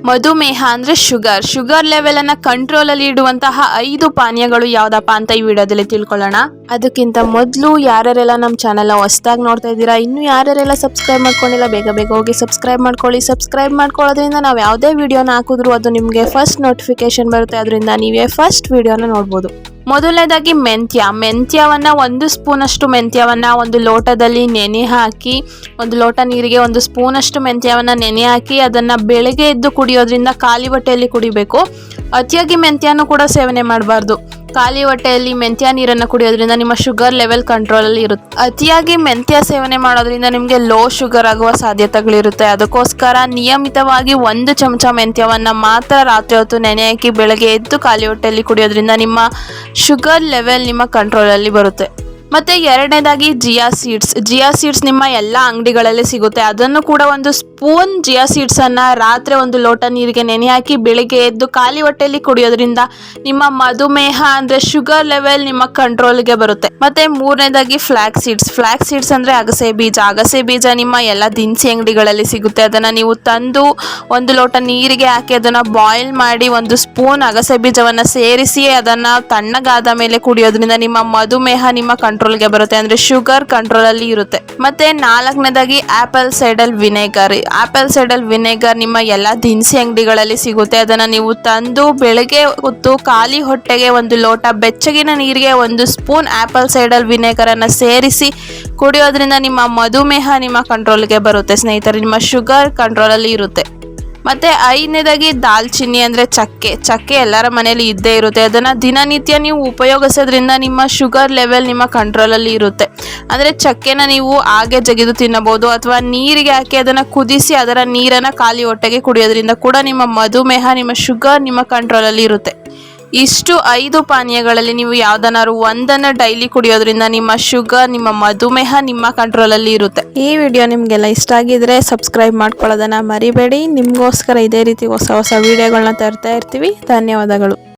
ಮಧುಮೇಹ ಅಂದರೆ ಶುಗರ್ ಲೆವೆಲನ್ನು ಕಂಟ್ರೋಲಲ್ಲಿ ಇಡುವಂತಹ 5 ಪಾನೀಯಗಳು ಯಾವುದಪ್ಪ ಅಂತ ಈ ವಿಡಿಯೋದಲ್ಲಿ ತಿಳ್ಕೊಳ್ಳೋಣ. ಅದಕ್ಕಿಂತ ಮೊದಲು ಯಾರ್ಯಾರೆಲ್ಲ ನಮ್ಮ ಚಾನೆಲ್ನ ಹೊಸದಾಗಿ ನೋಡ್ತಾ ಇದ್ದೀರಾ, ಇನ್ನೂ ಯಾರ್ಯಾರೆಲ್ಲ ಸಬ್ಸ್ಕ್ರೈಬ್ ಮಾಡ್ಕೊಂಡಿಲ್ಲ ಬೇಗ ಹೋಗಿ ಸಬ್ಸ್ಕ್ರೈಬ್ ಮಾಡ್ಕೊಳ್ಳಿ. ಸಬ್ಸ್ಕ್ರೈಬ್ ಮಾಡ್ಕೊಳ್ಳೋದ್ರಿಂದ ನಾವು ಯಾವುದೇ ವಿಡಿಯೋನ ಹಾಕಿದ್ರು ಅದು ನಿಮಗೆ ಫಸ್ಟ್ ನೋಟಿಫಿಕೇಶನ್ ಬರುತ್ತೆ, ಅದರಿಂದ ನೀವೇ ಫಸ್ಟ್ ವಿಡಿಯೋನ ನೋಡ್ಬೋದು. ಮೊದಲನೇದಾಗಿ ಮೆಂತ್ಯವನ್ನು 1 ಸ್ಪೂನಷ್ಟು ಮೆಂತ್ಯವನ್ನು ಒಂದು ಲೋಟದಲ್ಲಿ ನೆನೆ ಹಾಕಿ, ಒಂದು ಲೋಟ ನೀರಿಗೆ 1 ಸ್ಪೂನಷ್ಟು ಮೆಂತ್ಯವನ್ನು ನೆನೆ ಹಾಕಿ ಅದನ್ನು ಬೆಳಗ್ಗೆ ಎದ್ದು ಕುಡಿಯೋದ್ರಿಂದ ಖಾಲಿ ಹೊಟ್ಟೆಯಲ್ಲಿ ಕುಡಿಬೇಕು. ಅತಿಯಾಗಿ ಮೆಂತ್ಯನೂ ಕೂಡ ಸೇವನೆ ಮಾಡಬಾರ್ದು. ಖಾಲಿ ಹೊಟ್ಟೆಯಲ್ಲಿ ಮೆಂತ್ಯ ನೀರನ್ನು ಕುಡಿಯೋದ್ರಿಂದ ನಿಮ್ಮ ಶುಗರ್ ಲೆವೆಲ್ ಕಂಟ್ರೋಲಲ್ಲಿ ಇರುತ್ತೆ. ಅತಿಯಾಗಿ ಮೆಂತ್ಯ ಸೇವನೆ ಮಾಡೋದ್ರಿಂದ ನಿಮಗೆ ಲೋ ಶುಗರ್ ಆಗುವ ಸಾಧ್ಯತೆಗಳಿರುತ್ತೆ. ಅದಕ್ಕೋಸ್ಕರ ನಿಯಮಿತವಾಗಿ 1 ಚಮಚ ಮೆಂತ್ಯವನ್ನು ಮಾತ್ರ ರಾತ್ರಿ ಹೊತ್ತು ನೆನೆ ಹಾಕಿ ಬೆಳಗ್ಗೆ ಎದ್ದು ಖಾಲಿ ಹೊಟ್ಟೆಯಲ್ಲಿ ಕುಡಿಯೋದ್ರಿಂದ ನಿಮ್ಮ ಶುಗರ್ ಲೆವೆಲ್ ನಿಮ್ಮ ಕಂಟ್ರೋಲಲ್ಲಿ ಬರುತ್ತೆ. ಮತ್ತು ಎರಡನೇದಾಗಿ ಜಿಯಾ ಸೀಡ್ಸ್ ನಿಮ್ಮ ಎಲ್ಲ ಅಂಗಡಿಗಳಲ್ಲಿ ಸಿಗುತ್ತೆ. ಅದನ್ನು ಕೂಡ 1 ಸ್ಪೂನ್ ಜಿಯಾ ಸೀಡ್ಸನ್ನು ರಾತ್ರಿ 1 ಲೋಟ ನೀರಿಗೆ ನೆನೆ ಹಾಕಿ ಬೆಳಿಗ್ಗೆ ಎದ್ದು ಖಾಲಿ ಹೊಟ್ಟೆಯಲ್ಲಿ ಕುಡಿಯೋದ್ರಿಂದ ನಿಮ್ಮ ಮಧುಮೇಹ ಅಂದರೆ ಶುಗರ್ ಲೆವೆಲ್ ನಿಮ್ಮ ಕಂಟ್ರೋಲ್ಗೆ ಬರುತ್ತೆ. ಮತ್ತು ಮೂರನೇದಾಗಿ ಫ್ಲ್ಯಾಕ್ಸ್ ಸೀಡ್ಸ್ ಅಂದರೆ ಅಗಸೆ ಬೀಜ ನಿಮ್ಮ ಎಲ್ಲ ದಿನಸಿ ಅಂಗಡಿಗಳಲ್ಲಿ ಸಿಗುತ್ತೆ. ಅದನ್ನು ನೀವು ತಂದು 1 ಲೋಟ ನೀರಿಗೆ ಹಾಕಿ ಅದನ್ನು ಬಾಯ್ಲ್ ಮಾಡಿ 1 ಸ್ಪೂನ್ ಅಗಸೆ ಬೀಜವನ್ನು ಸೇರಿಸಿ ಅದನ್ನು ತಣ್ಣಗಾದ ಮೇಲೆ ಕುಡಿಯೋದ್ರಿಂದ ನಿಮ್ಮ ಮಧುಮೇಹ ನಿಮ್ಮ ಕಂಟ್ರೋಲ್ಗೆ ಬರುತ್ತೆ, ಅಂದರೆ ಶುಗರ್ ಕಂಟ್ರೋಲಲ್ಲಿ ಇರುತ್ತೆ. ಮತ್ತು ನಾಲ್ಕನೇದಾಗಿ ಆಪಲ್ ಸೈಡಲ್ ವಿನೆಗರ್ ನಿಮ್ಮ ಎಲ್ಲ ದಿನಸಿ ಅಂಗಡಿಗಳಲ್ಲಿ ಸಿಗುತ್ತೆ. ಅದನ್ನು ನೀವು ತಂದು ಬೆಳಗ್ಗೆ ಹೊತ್ತು ಖಾಲಿ ಹೊಟ್ಟೆಗೆ 1 ಲೋಟ ಬೆಚ್ಚಗಿನ ನೀರಿಗೆ 1 ಸ್ಪೂನ್ ಆಪಲ್ ಸೈಡಲ್ ವಿನೆಗರನ್ನು ಸೇರಿಸಿ ಕುಡಿಯೋದ್ರಿಂದ ನಿಮ್ಮ ಮಧುಮೇಹ ನಿಮ್ಮ ಕಂಟ್ರೋಲ್ಗೆ ಬರುತ್ತೆ ಸ್ನೇಹಿತರೆ, ನಿಮ್ಮ ಶುಗರ್ ಕಂಟ್ರೋಲಲ್ಲಿ ಇರುತ್ತೆ. ಮತ್ತು ಐದನೇದಾಗಿ ದಾಲ್ಚಿನ್ನಿ ಅಂದರೆ ಚಕ್ಕೆ ಎಲ್ಲರ ಮನೆಯಲ್ಲಿ ಇದ್ದೇ ಇರುತ್ತೆ. ಅದನ್ನು ದಿನನಿತ್ಯ ನೀವು ಉಪಯೋಗಿಸೋದ್ರಿಂದ ನಿಮ್ಮ ಶುಗರ್ ಲೆವೆಲ್ ನಿಮ್ಮ ಕಂಟ್ರೋಲಲ್ಲಿ ಇರುತ್ತೆ. ಅಂದರೆ ಚಕ್ಕೆನ ನೀವು ಹಾಗೆ ಜಗಿದು ತಿನ್ನಬಹುದು ಅಥವಾ ನೀರಿಗೆ ಹಾಕಿ ಅದನ್ನು ಕುದಿಸಿ ಅದರ ನೀರನ್ನು ಖಾಲಿ ಹೊಟ್ಟೆಗೆ ಕುಡಿಯೋದ್ರಿಂದ ಕೂಡ ನಿಮ್ಮ ಮಧುಮೇಹ ನಿಮ್ಮ ಶುಗರ್ ನಿಮ್ಮ ಕಂಟ್ರೋಲಲ್ಲಿ ಇರುತ್ತೆ. ಇಷ್ಟು 5 ಪಾನೀಯಗಳಲ್ಲಿ ನೀವು ಯಾವುದನ್ನಾರು ಒಂದನ್ನು ಡೈಲಿ ಕುಡಿಯೋದ್ರಿಂದ ನಿಮ್ಮ ಶುಗರ್ ನಿಮ್ಮ ಮಧುಮೇಹ ನಿಮ್ಮ ಕಂಟ್ರೋಲಲ್ಲಿ ಇರುತ್ತೆ. ಈ ವಿಡಿಯೋ ನಿಮಗೆಲ್ಲ ಇಷ್ಟ ಆಗಿದ್ರೆ ಸಬ್ಸ್ಕ್ರೈಬ್ ಮಾಡ್ಕೊಳ್ಳೋದನ್ನು ಮರಿಬೇಡಿ. ನಿಮಗೋಸ್ಕರ ಇದೇ ರೀತಿ ಹೊಸ ವಿಡಿಯೋಗಳನ್ನ ತರ್ತಾ ಇರ್ತೀವಿ. ಧನ್ಯವಾದಗಳು.